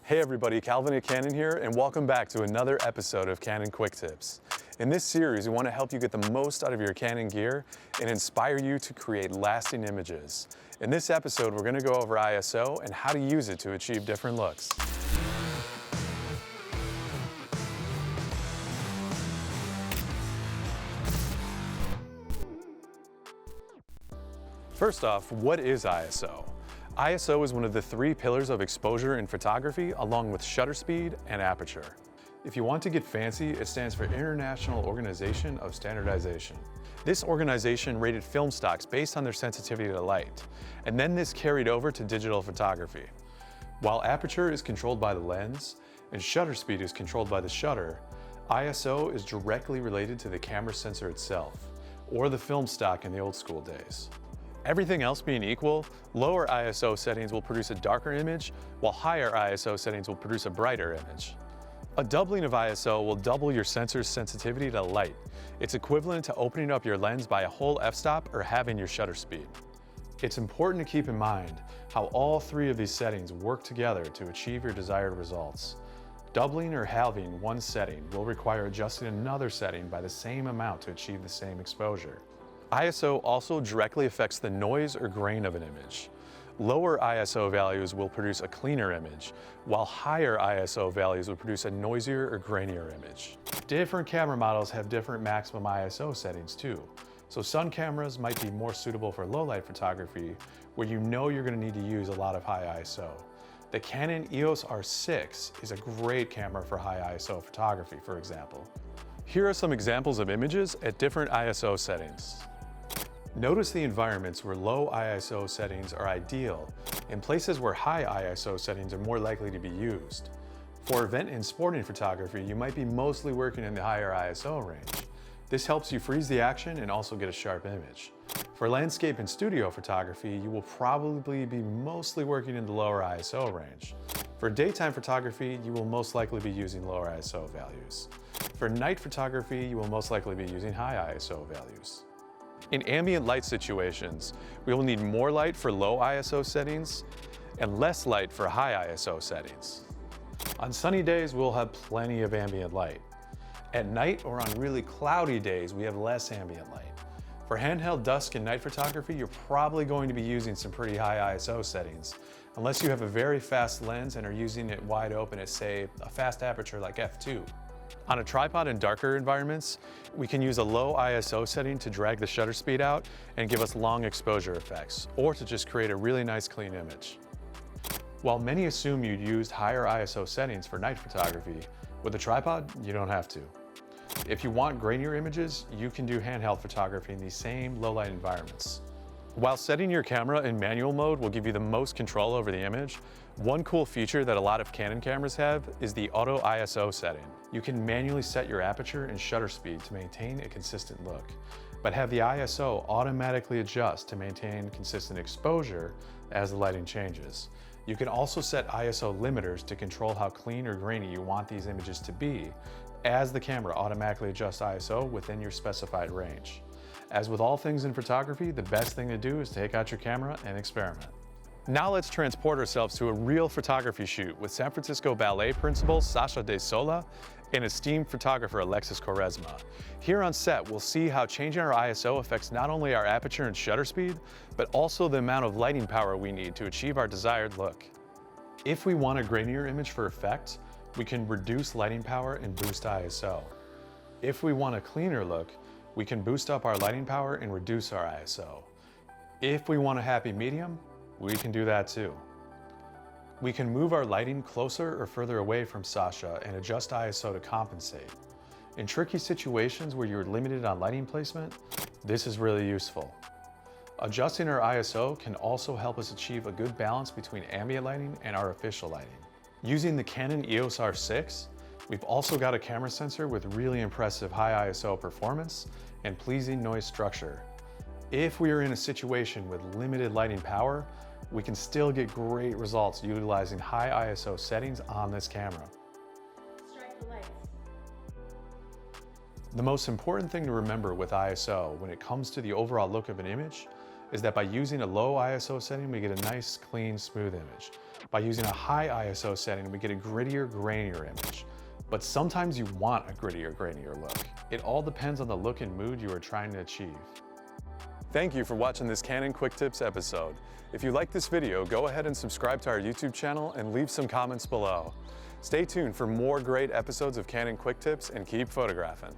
Hey everybody, Calvin at Canon here, and welcome back to another episode of Canon Quick Tips. In this series, we want to help you get the most out of your Canon gear and inspire you to create lasting images. In this episode, we're going to go over ISO and how to use it to achieve different looks. First off, what is ISO? ISO is one of the three pillars of exposure in photography, along with shutter speed and aperture. If you want to get fancy, it stands for International Organization of Standardization. This organization rated film stocks based on their sensitivity to light, and then this carried over to digital photography. While aperture is controlled by the lens and shutter speed is controlled by the shutter, ISO is directly related to the camera sensor itself, or the film stock in the old school days. Everything else being equal, lower ISO settings will produce a darker image, while higher ISO settings will produce a brighter image. A doubling of ISO will double your sensor's sensitivity to light. It's equivalent to opening up your lens by a whole f-stop or having your shutter speed. It's important to keep in mind how all three of these settings work together to achieve your desired results. Doubling or halving one setting will require adjusting another setting by the same amount to achieve the same exposure. ISO also directly affects the noise or grain of an image. Lower ISO values will produce a cleaner image, while higher ISO values will produce a noisier or grainier image. Different camera models have different maximum ISO settings too. So some cameras might be more suitable for low light photography, where you know you're going to need to use a lot of high ISO. The Canon EOS R6 is a great camera for high ISO photography, for example. Here are some examples of images at different ISO settings. Notice the environments where low ISO settings are ideal and places where high ISO settings are more likely to be used. For event and sporting photography, you might be mostly working in the higher ISO range. This helps you freeze the action and also get a sharp image. For landscape and studio photography, you will probably be mostly working in the lower ISO range. For daytime photography, you will most likely be using lower ISO values. For night photography, you will most likely be using high ISO values. In ambient light situations, we will need more light for low ISO settings and less light for high ISO settings. On sunny days, we'll have plenty of ambient light. At night or on really cloudy days, we have less ambient light. For handheld dusk and night photography, you're probably going to be using some pretty high ISO settings, unless you have a very fast lens and are using it wide open at, say, a fast aperture like f2. On a tripod in darker environments, we can use a low ISO setting to drag the shutter speed out and give us long exposure effects, or to just create a really nice clean image. While many assume you'd used higher ISO settings for night photography, with a tripod, you don't have to. If you want grainier images, you can do handheld photography in these same low light environments. While setting your camera in manual mode will give you the most control over the image, one cool feature that a lot of Canon cameras have is the auto ISO setting. You can manually set your aperture and shutter speed to maintain a consistent look, but have the ISO automatically adjust to maintain consistent exposure as the lighting changes. You can also set ISO limiters to control how clean or grainy you want these images to be, as the camera automatically adjusts ISO within your specified range. As with all things in photography, the best thing to do is take out your camera and experiment. Now let's transport ourselves to a real photography shoot with San Francisco Ballet principal Sasha De Sola and esteemed photographer Alexis Quaresma. Here on set, we'll see how changing our ISO affects not only our aperture and shutter speed, but also the amount of lighting power we need to achieve our desired look. If we want a grainier image for effect, we can reduce lighting power and boost ISO. If we want a cleaner look, we can boost up our lighting power and reduce our ISO. If we want a happy medium, we can do that too. We can move our lighting closer or further away from Sasha and adjust ISO to compensate. In tricky situations where you're limited on lighting placement, this is really useful. Adjusting our ISO can also help us achieve a good balance between ambient lighting and artificial lighting. Using the Canon EOS R6, we've also got a camera sensor with really impressive high ISO performance and pleasing noise structure. If we are in a situation with limited lighting power, we can still get great results utilizing high ISO settings on this camera. Strike the lights. The most important thing to remember with ISO when it comes to the overall look of an image is that by using a low ISO setting, we get a nice, clean, smooth image. By using a high ISO setting, we get a grittier, grainier image. But sometimes you want a grittier, grainier look. It all depends on the look and mood you are trying to achieve. Thank you for watching this Canon Quick Tips episode. If you like this video, go ahead and subscribe to our YouTube channel and leave some comments below. Stay tuned for more great episodes of Canon Quick Tips and keep photographing.